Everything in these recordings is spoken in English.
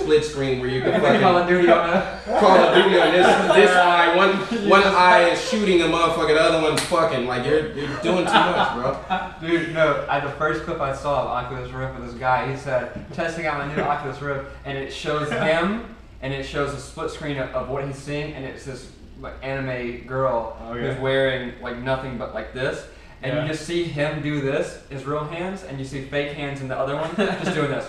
split screen where you can fucking Call of Duty on Call of Duty on this eye. One eye is shooting a motherfucker, the other one's fucking. Like you're doing too much, bro. Dude, no. The first clip I saw of Oculus Rift with this guy, he said, testing out my new Oculus Rift, and it shows him, and it shows a split screen of what he's seeing, and it's this like anime girl who's wearing like nothing but like this. And you just see him do this, his real hands, and you see fake hands in the other one, just doing this.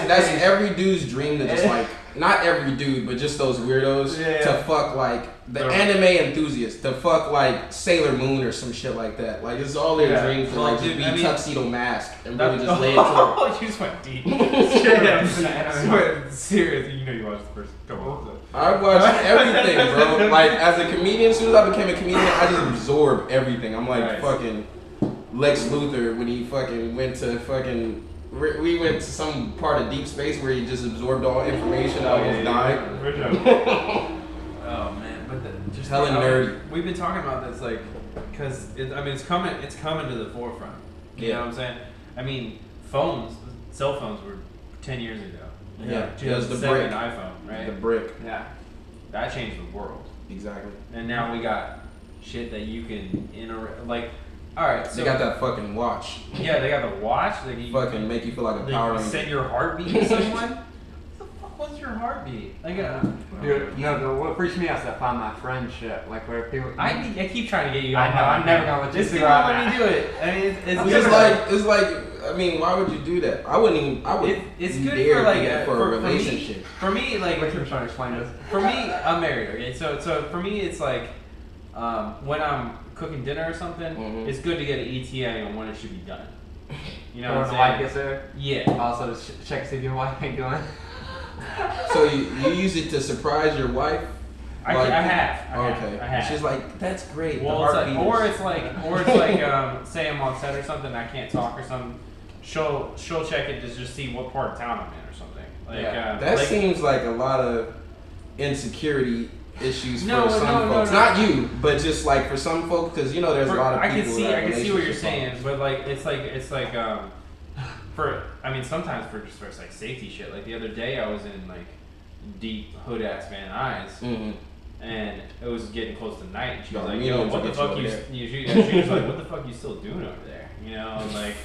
That's every dude's dream to just like, not every dude, but just those weirdos to fuck like the anime enthusiasts, to fuck like Sailor Moon or some shit like that. Like it's all their dreams to like just be tuxedo mask and really just lay into it. Oh, you just went deep. Seriously, you know you watched the first couple episodes. I watched everything, bro. Like as a comedian, as soon as I became a comedian, I just absorbed everything. I'm like fucking Lex Luthor when he fucking went to fucking. We went to some part of deep space where he just absorbed all information. I was dying. Oh man, but just hella nerdy. We've been talking about this like, cause it's coming to the forefront. You know what I'm saying? I mean, cell phones were 10 years ago. Yeah, it was the brick iPhone, right? The brick. Yeah, that changed the world. Exactly. And now we got shit that you can like. All right, so they got that fucking watch. Yeah, they got the watch. Like you fucking make you feel like a Power Ranger. Set your heartbeat to someone. What the fuck was your heartbeat? Like, dude, no, what freaks me out is that Find My Friend shit. Like where people. I keep trying to get you. I know. I'm never gonna let you do it. Let me do it. I mean, it's like. I mean, why would you do that? I wouldn't even. I would. It's good for like for a relationship. For me, like. What you're trying to explain this? For me, I'm married. Okay, so for me, it's like, when I'm cooking dinner or something, it's good to get an ETA on when it should be done. You know what I'm saying? Wife gets there? Yeah. Also, check to see if your wife ain't doing it. So you use it to surprise your wife? I have. I have. She's like, that's great. Well, it's like, say I'm on set or something, I can't talk or something. She'll check it to just see what part of town I'm in or something. Like that seems like a lot of insecurity issues for some folks. Not you, but just like for some folks, because you know there's a lot of people. I can see what you're saying, but like it's like sometimes for like safety shit. Like the other day I was in like deep hood ass Van Nuys, and it was getting close to night. And she was like, "Yo, what the fuck she was like, "What the fuck you still doing over there?" You know, like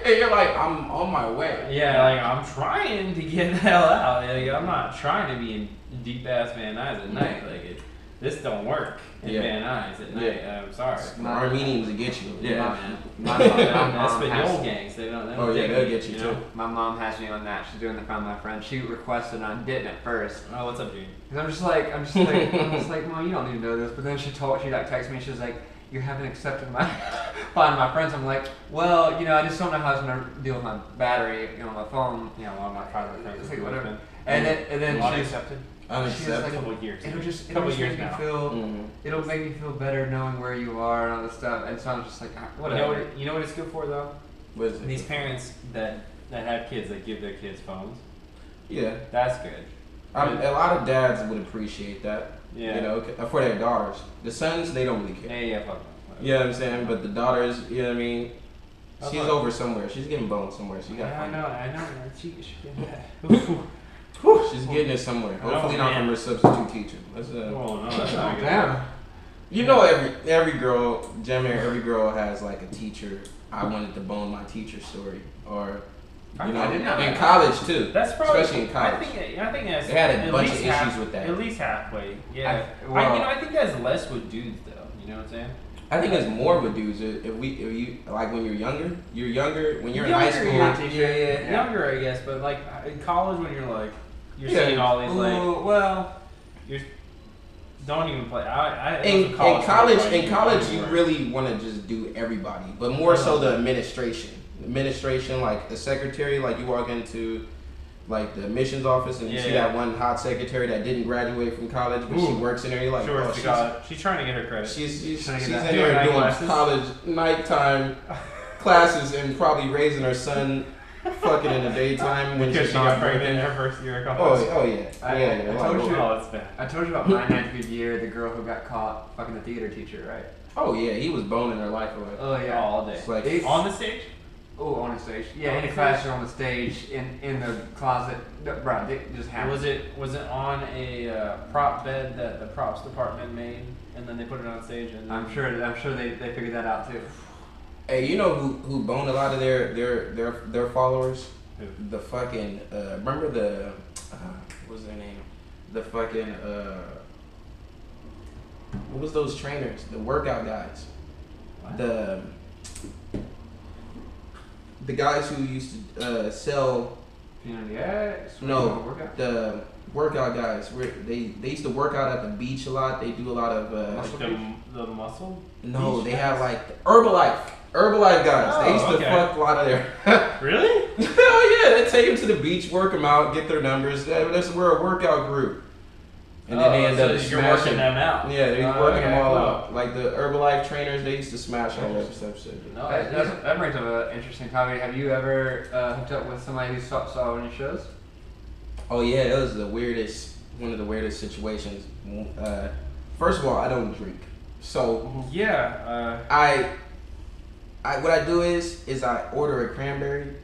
you're like, "I'm on my way." Yeah, like I'm trying to get the hell out. Like I'm not trying to be in deep ass Van Nuys at night. Like this don't work in Van Nuys at night. I'm sorry. Armenians will get you. Yeah, man. That's the old gangs. They don't. They'll get you too. My mom has me on that. She's doing the Find My Friend. She requested and I didn't at first. Oh, what's up, Gene? Because I'm just like, Mom, you don't need to know this. But then she like texted me. She was like, you haven't accepted my Find My Friends. I'm like, well, you know, I just don't know how it's gonna deal with my battery, you know, my phone. Yeah, well, I'm not trying to. It's like whatever. And then she accepted. Unacceptable. Like a couple of years. It'll make me feel better knowing where you are and all this stuff. And so I'm just like, whatever. You know what it's good for though? What is it? These parents that have kids that give their kids phones. Yeah, that's good. A lot of dads would appreciate that. Yeah. You know, for their daughters. The sons, they don't really care. Yeah, fuck. You know what I'm saying? But the daughters, you know what I mean? She's over somewhere. She's getting boned somewhere. She got. I know. She She's getting it somewhere. Hopefully not from her substitute teacher. That's no, that's not good. Damn. You know, every girl, every girl has like a teacher. I wanted to bone my teacher story, or you know, in college too. That's probably, especially in college. I think that's. They had a bunch of issues with that. At least halfway. Yeah. I think that's less with dudes though. You know what I'm saying? I think it's more with dudes. If you like when you're younger when you're in high school. Younger, I guess, but like in college when you're like. You're seeing all these you don't even play. In college, you really want to just do everybody, but more so the administration. Like the secretary, like you walk into like the admissions office and you see that one hot secretary that didn't graduate from college, but she works in there. You're like, she's trying to get her credit. She's in there doing college nighttime classes and probably raising her son. Fucking in the daytime when she got pregnant in her first year of college. Oh yeah. I told you about my 9th grade year, the girl who got caught fucking the theater teacher, right? Oh yeah, he was boning her life away. Oh yeah, all day. Like on the stage. Oh, on the stage. Yeah, in the classroom, on the stage, in the closet. Bro, they just happened. Was it on a prop bed that the props department made, and then they put it on stage? And I'm sure they figured that out too. Hey, you know who boned a lot of their followers? Who? The fucking remember the what was their name? The fucking what was those trainers? The workout guys. What? The guys who used to sell. No, the workout guys. They used to work out at the beach a lot. They do a lot of the muscle. No, they have like Herbalife guys. Oh, they used to fuck a lot of their. Really? Hell yeah! They take them to the beach, work them out, get their numbers. We're a workout group. And then they end up you're working them out. Yeah, they're working them all out. Like the Herbalife trainers, they used to smash all that stuff. No, that brings up an interesting topic. Have you ever hooked up with somebody who saw one of your shows? Oh yeah, it was one of the weirdest situations. First of all, I don't drink, so yeah. What I do is I order a cranberry.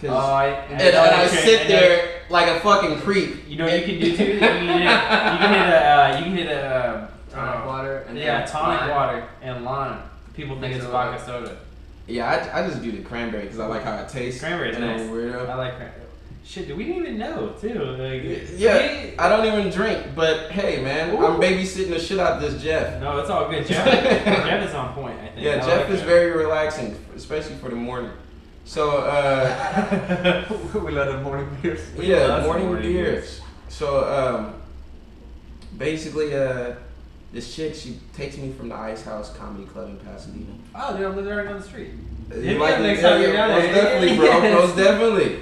And I sit there like a fucking creep. You know what you can do too? You can hit a tonic water and tonic water and lime. People think it's vodka soda. Yeah, I just do the cranberry because I like how it tastes. Cranberry is nice. Weirdo. I like cranberry. Shit, we didn't even know too. I don't even drink, but hey, man, I'm babysitting the shit out of this Jeff. No, it's all good. Jeff is on point, I think. Yeah, Jeff is very relaxing, especially for the morning. So, we let him morning beers. Yeah, morning beers. So, basically, this chick, she takes me from the Ice House Comedy Club in Pasadena. Oh, they live right down the street. Most definitely, bro. Most definitely.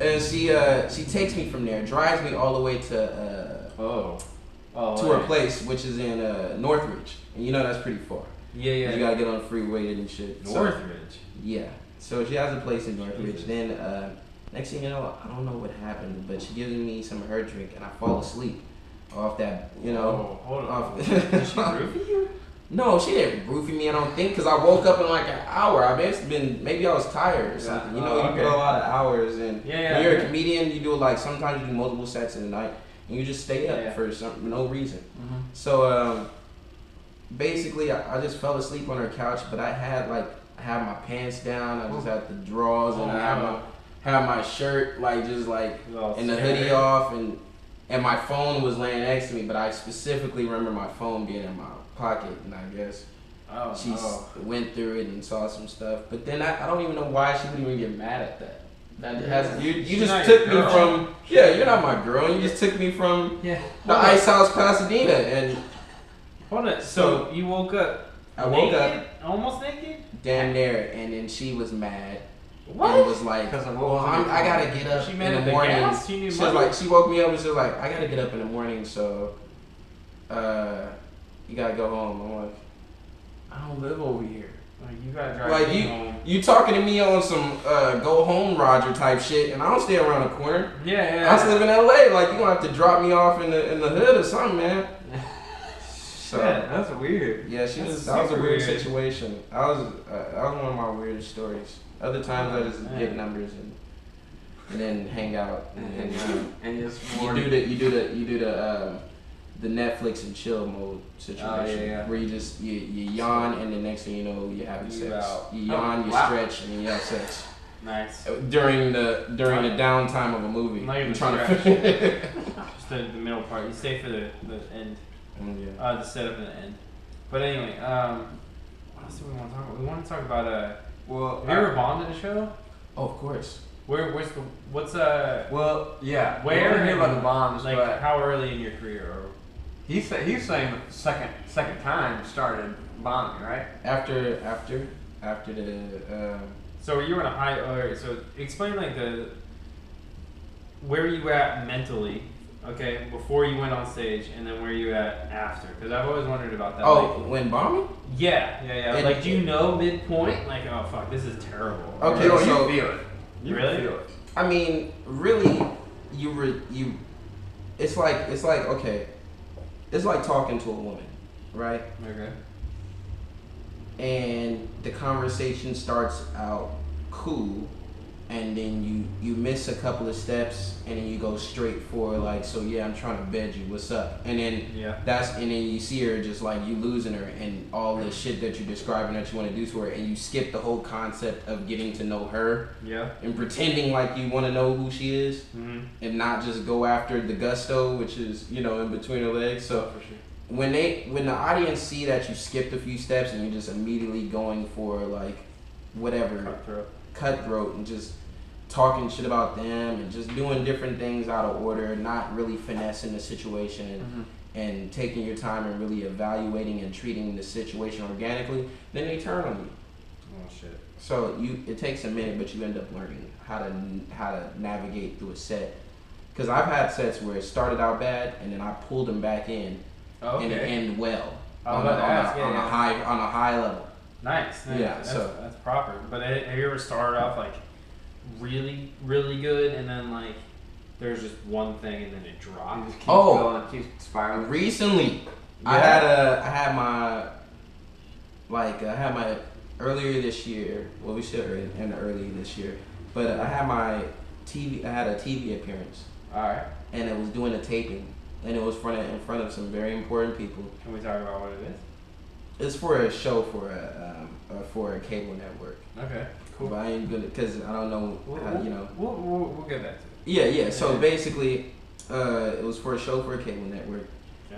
And she takes me from there, drives me all the way to her place, which is in Northridge, and you know that's pretty far. Yeah. You gotta get on the freeway and shit. Northridge. Yeah. So she has a place in Northridge. Then next thing you know, I don't know what happened, but she gives me some of her drink, and I fall asleep off that. You know. Oh, hold on. Did she roofie you? No, she didn't roofie me. I don't think, because I woke up in like an hour. Maybe I was tired or something. You know, you put a lot of hours, and when you're a comedian, you do like sometimes you do multiple sets in the night, and you just stay up for no reason. Mm-hmm. So basically, I just fell asleep on her couch, but I had my pants down. I just had the drawers, and I had my shirt and the hoodie off, and my phone was laying next to me. But I specifically remember my phone being in my pocket, and I guess she went through it and saw some stuff. But then I don't even know why she would even get mad at that. You just took me from you're not my girl. You just took me from the Ice House Pasadena, and hold it. So you woke up. I woke up almost naked. Damn near, and then she was mad. What? And was like, I gotta get up in the morning. She woke me up and she was like, I gotta get up in the morning, so you gotta go home. I'm like, I don't live over here. You gotta drive me home. You talking to me on some go home Roger type shit, and I don't stay around the corner. Yeah. I just live in LA. Like, you gonna have to drop me off in the hood or something, man. So, yeah, that's weird. Yeah, that was a weird situation. That was one of my weirdest stories. Other times I just get numbers and then hang out and just you do the Netflix and chill mode situation where you yawn and the next thing you know you're having sex. You yawn, you stretch, and you have sex. Nice. During the downtime of a movie. Not even just the middle part. You stay for the end. The setup and the end. But anyway, what else do we want to talk about? We want to talk about have you ever bombed at a show? Oh, of course. Where's what's Well, yeah. Where? We don't hear about the bombs, like but how early in your career? Or he's saying the second time started bombing, right? After the. So you were in a high. So explain where you at mentally. Okay, before you went on stage, and then where you at after? Because I've always wondered about that. Oh, when bombing? Yeah. Do you know midpoint? Like, oh fuck, this is terrible. Okay, so you feel it. You really feel it. I mean, really, you. It's like okay, it's like talking to a woman, right? Okay. And the conversation starts out cool, and then you miss a couple of steps, and then you go straight for like, so yeah, I'm trying to bed you, what's up? And then and then you see her just like you losing her and all the shit that you're describing that you want to do to her, and you skip the whole concept of getting to know her and pretending like you want to know who she is, and not just go after the gusto, which is, you know, in between her legs. So for sure. when the audience see that you skipped a few steps and you're just immediately going for like whatever cutthroat and just talking shit about them and just doing different things out of order, not really finessing the situation and taking your time and really evaluating and treating the situation organically, then they turn on you. Oh shit. So it takes a minute, but you end up learning how to navigate through a set. Because I've had sets where it started out bad and then I pulled them back in and it ended well on a high level. Nice. Yeah, that's proper. But have you ever started off like really, really good, and then like there's just one thing, and then it drops? Keeps spiraling. Recently, I had my earlier this year. Well, we should end early this year, but I had my TV. I had a TV appearance. All right. And it was doing a taping, and it was in front of some very important people. Can we talk about what it is? It's for a show for a cable network. Okay, cool. But I ain't gonna, cause I don't know how, you know. We'll get back to it. Yeah. So basically, it was for a show for a cable network,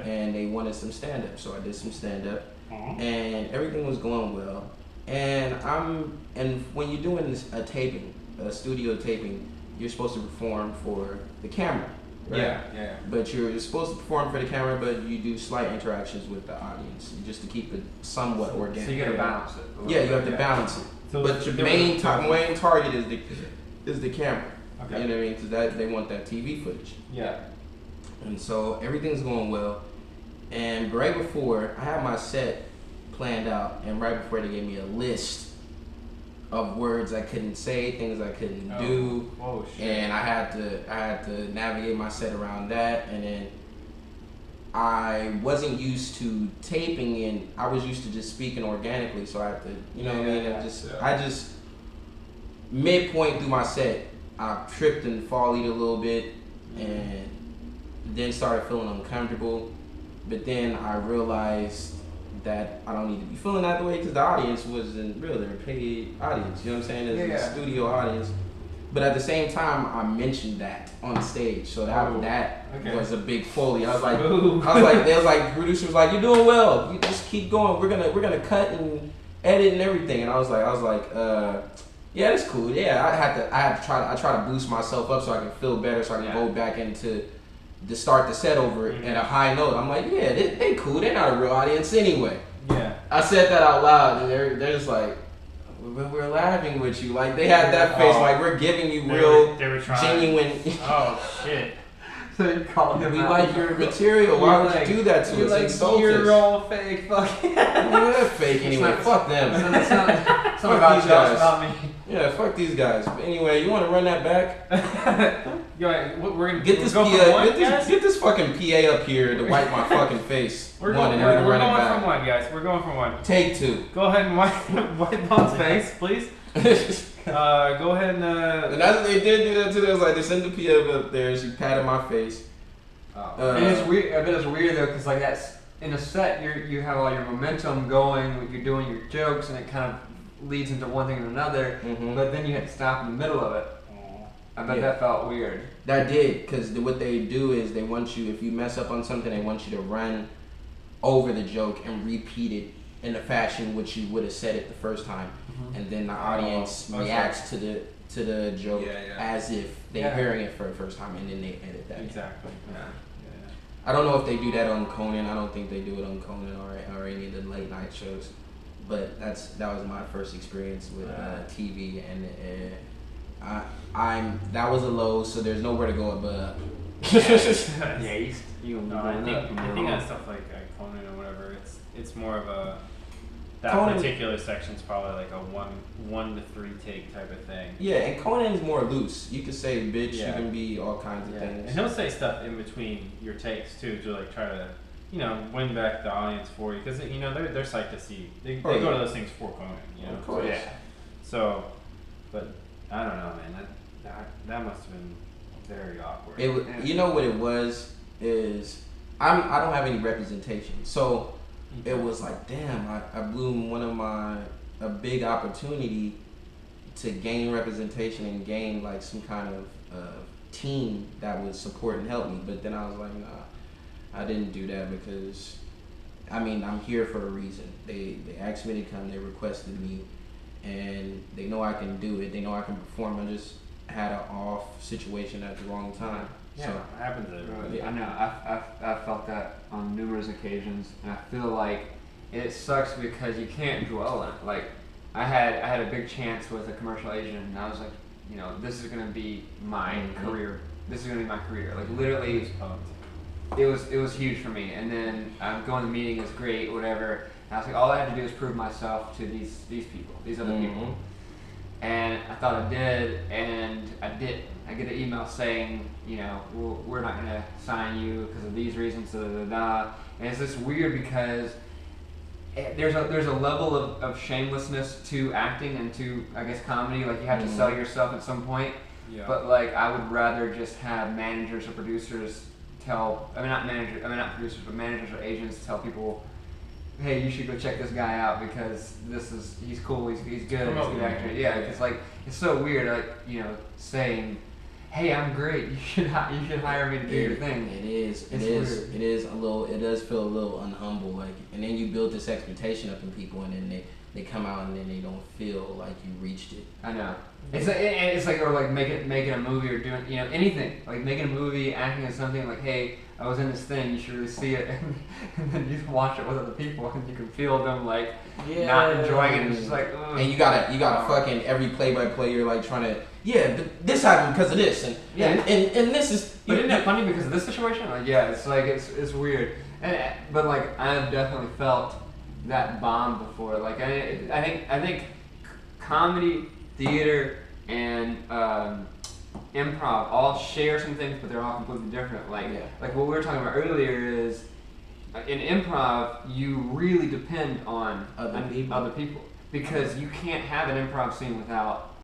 and they wanted some stand up. So I did some stand up, and everything was going well. And when you're doing a studio taping, you're supposed to perform for the camera. Right? Yeah. But you're supposed to perform for the camera, but you do slight interactions with the audience just to keep it somewhat organic. So you gotta balance it. Yeah, you have to balance it. So but your main target is the camera. Okay. You know what I mean? Because they want that TV footage. Yeah. And so everything's going well. And right before I had my set planned out, and right before they gave me a list of words I couldn't say, things I couldn't do, and I had to navigate my set around that. And then I wasn't used to taping, and I was used to just speaking organically, so I had to, you know what I mean? I just midpoint through my set, I tripped and fallied a little bit, and then started feeling uncomfortable. But then I realized that I don't need to be feeling that way, because the audience wasn't real. They're a paid audience, you know what I'm saying? It's a studio audience. But at the same time, I mentioned that on stage, so that was a big foley. I was like, producer was like, "You're doing well. You just keep going. We're gonna cut and edit and everything." And I was like, "Yeah, that's cool. Yeah, I try to boost myself up so I can feel better, so I can go back into to start the set over at a high note." I'm like, "Yeah, they cool. They're not a real audience anyway." Yeah. I said that out loud, and they're just like, "We're laughing with you." Like, they had that face, like, we're giving you real, genuine. Oh shit. So you called them. We like your material. Why would you do that to us? Like, insult you're us. all fake. Fuck. You're fake anyway. Fuck them. It's not about you. It's about me. Yeah, fuck these guys. But anyway, you want to run that back? We're gonna get this fucking PA up here to wipe my fucking face. We're going from one, guys. We're going from one. Take two. Go ahead and wipe Bob's face, please. Go ahead and. And that's what they did do that to them. Like, they sent the PA up there. She patted my face. And it's weird. I bet it's weird though, because like that's in a set. You have all your momentum going. You're doing your jokes, and it kind of leads into one thing and another, but then you had to stop in the middle of it. I bet that felt weird. That did, because what they do is they want you, if you mess up on something, they want you to run over the joke and repeat it in the fashion which you would have said it the first time, and then the audience reacts to the joke as if they're hearing it for the first time, and then they edit that. Exactly. Yeah. I don't know if they do that on Conan. I don't think they do it on Conan or any of the late night shows. But that was my first experience with TV, and that was a low, so there's nowhere to go above. I think on stuff like Conan or whatever, it's more of a Conan, particular section's probably like a one to three take type of thing. Yeah, and Conan's more loose. You can say bitch, you can be all kinds of things. And he'll say stuff in between your takes too, to like try to, win back the audience for you, because they're psyched to see. They go to those things for Conan, Of course. Yeah. So, but I don't know, man. That must have been very awkward. You know what it was is I don't have any representation, so it was like, damn, I blew a big opportunity to gain representation and gain like some kind of team that would support and help me. But then I was like, nah, I didn't do that because I mean I'm here for a reason. They asked me to come, they requested me, and they know I can do it. They know I can perform. I just had an off situation at the wrong time. Yeah, so, it happens to everybody. I know. I've felt that on numerous occasions, and I feel like it sucks because you can't dwell on it. Like I had a big chance with a commercial agent, and I was like, you know, this is gonna be my career. This is gonna be my career. Like literally, it was huge for me. And then I'm going to the meeting. It's great, whatever. And I was like, all I had to do is prove myself to these people, these other people. And I thought I did, and I did. I get an email saying, you know, we're not going to sign you because of these reasons, And it's just weird because there's a level of shamelessness to acting and to, I guess, comedy. Like, you have to sell yourself at some point. Yeah. But, like, I would rather just have managers or producers not producers, but managers or agents tell people, hey, you should go check this guy out because he's cool, he's good, he's a good actor. Yeah, it's like, it's so weird, like, you know, saying, hey, I'm great, you should hire me to do your thing. It does feel a little unhumble, like, and then you build this expectation up in people, and then they come out and then they don't feel like you reached it. I know. It's like or like making a movie or doing, you know, anything, like making a movie, acting in something, like, hey, I was in this thing, you should really see it, and then you watch it with other people and you can feel them like not enjoying it. It's just like, ugh. And you gotta fucking every play-by-play you're like trying to, this happened because of this, and this is. But isn't that funny because of this situation? Like, yeah, it's like it's weird, but like I've definitely felt that bond before. Like I think comedy, theater, and improv all share some things, but they're all completely different. Like what we were talking about earlier is in improv you really depend on other people because you can't have an improv scene without